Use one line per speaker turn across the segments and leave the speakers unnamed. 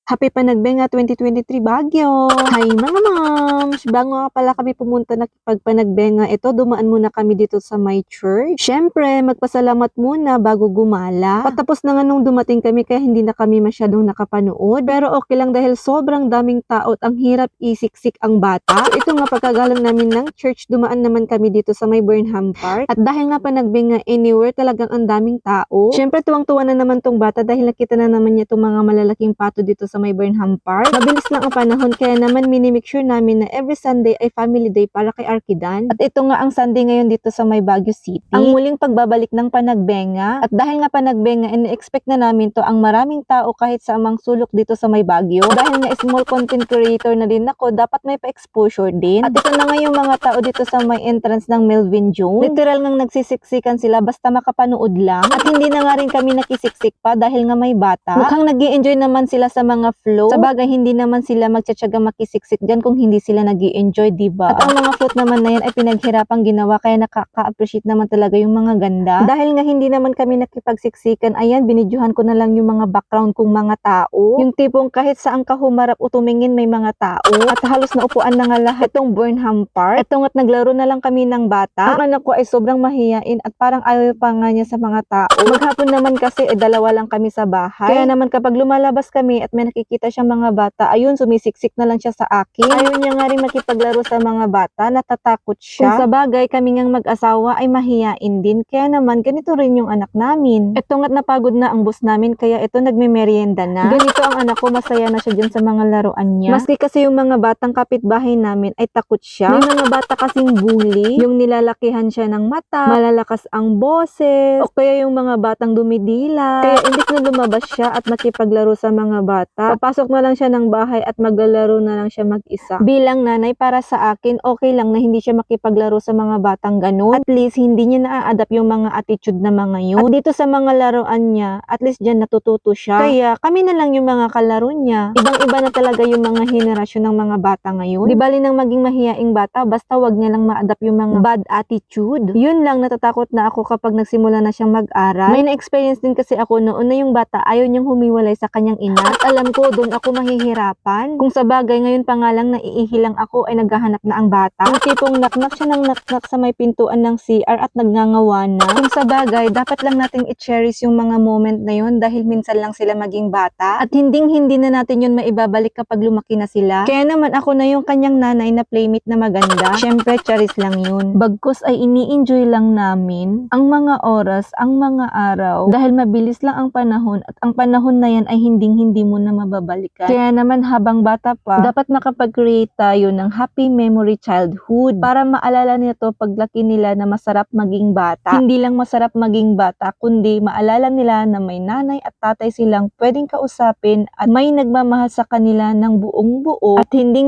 Happy Panagbenga 2023 Baguio! Hi mga moms! Bago nga pala kami pumunta na pagpanagbenga, ito dumaan muna kami dito sa my church. Syempre, magpasalamat muna bago gumala. Patapos na nga nung dumating kami kaya hindi na kami masyadong nakapanood. Pero okay lang dahil sobrang daming tao at ang hirap isiksik ang bata. So ito nga pagkagalang namin ng church, dumaan naman kami dito sa may Burnham Park. At dahil nga panagbenga anywhere, talagang ang daming tao. Syempre, tuwang-tuwa na naman tong bata dahil nakita na naman niya itong mga malalaking pato dito sa may Burnham Park. Mabilis lang ang panahon kaya naman minimake sure namin na every Sunday ay family day para kay Arkidan. At ito nga ang Sunday ngayon dito sa may Baguio City. Ang muling pagbabalik ng panagbenga. At dahil nga panagbenga, in-expect na namin to ang maraming tao kahit sa amang sulok dito sa may Baguio. Dahil nga small content creator na din ako, dapat may pa-exposure din. At ito na nga yung mga tao dito sa may entrance ng Melvin Jones. Literal ngang nagsisiksikan sila basta makapanood lang. At hindi na nga rin kami nakisiksik pa dahil nga may bata. Mukhang nag-i-enjoy naman sila sa mga float. Sa bagay, hindi naman sila magtsatsaga makisiksik dyan kung hindi sila nag-i-enjoy, diba? At ang mga float naman na yan ay pinaghirapang ginawa kaya nakaka-appreciate naman talaga yung mga ganda. Dahil nga hindi naman kami nakipagsiksikan, ayan, binidyohan ko na lang yung mga background kong mga tao. Yung tipong kahit saan ka humarap o tumingin may mga tao. At halos naupuan na nga lahat itong Burnham Park. Itong at naglaro na lang kami ng bata. Ang anak ko ay sobrang mahiyain at parang ayaw pa nga niya sa mga tao. Maghapon naman kasi dalawa lang kami sa bahay. Kaya naman kapag lumalabas kami at may nakikita siyang mga bata, ayun, sumisiksik na lang siya sa akin. Ayaw niya nga rin makipaglaro sa mga bata, natatakot siya. Kung sa bagay, kami ngang mag-asawa ay mahiyain din, kaya naman ganito rin yung anak namin. Ito nga't napagod na ang bus namin, kaya ito nagme-merienda na. Ganito ang anak ko, masaya na siya dyan sa mga laruan niya. Maski kasi yung mga batang kapitbahay namin ay takot siya. May mga bata kasing bully, yung nilalakihan siya ng mata, malalakas ang boses, o kaya yung mga batang dumidila. Kaya imbis na lumabas siya at makipaglaro sa mga bata, papasok na lang siya ng bahay at maglalaro na lang siya mag-isa. Bilang nanay, para sa akin, okay lang na hindi siya makipaglaro sa mga batang ganun. At least, hindi niya na-adapt yung mga attitude na mga yun. At dito sa mga laruan niya, at least dyan natututo siya. Kaya kami na lang yung mga kalaro niya. Ibang-iba na talaga yung mga henerasyon ng mga bata ngayon. Di bali nang maging mahiyaing bata, basta wag niya lang ma-adapt yung mga bad attitude. Yun lang, natatakot na ako kapag nagsimula na siyang mag-aral. May na-experience din kasi ako noon na yung bata ayaw niyang humiwalay sa kanyang ina. At alam ko, doon ako mahihirapan. Kung sa bagay, ngayon pa nga lang naiihilang ako ay naghahanap na ang bata. Yung tipong naknak siya ng naknak sa may pintuan ng CR at nagngangawa na. Kung sa bagay, dapat lang nating i-cherish yung mga moment na yun dahil minsan lang sila maging bata. At hindi na natin yun maibabalik kapag lumaki na sila. Kaya naman ako na yung kanyang nanay na playmate na maganda. Syempre, charis lang yun. Bagkus ay ini-enjoy lang namin ang mga oras, ang mga araw dahil mabilis lang ang panahon at ang panahon na yan ay hindi mo na mababalikan. Kaya naman habang bata pa, dapat makapag-create tayo ng happy memory childhood para maalala nito paglaki nila na masarap maging bata. Hindi lang masarap maging bata, kundi maalala nila na may nanay at tatay silang pwedeng kausapin at may nagmamahal sa kanila ng buong buo at hindi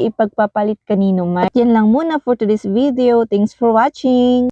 ipagpapalit kanino man. At yan lang muna for today's video. Thanks for watching!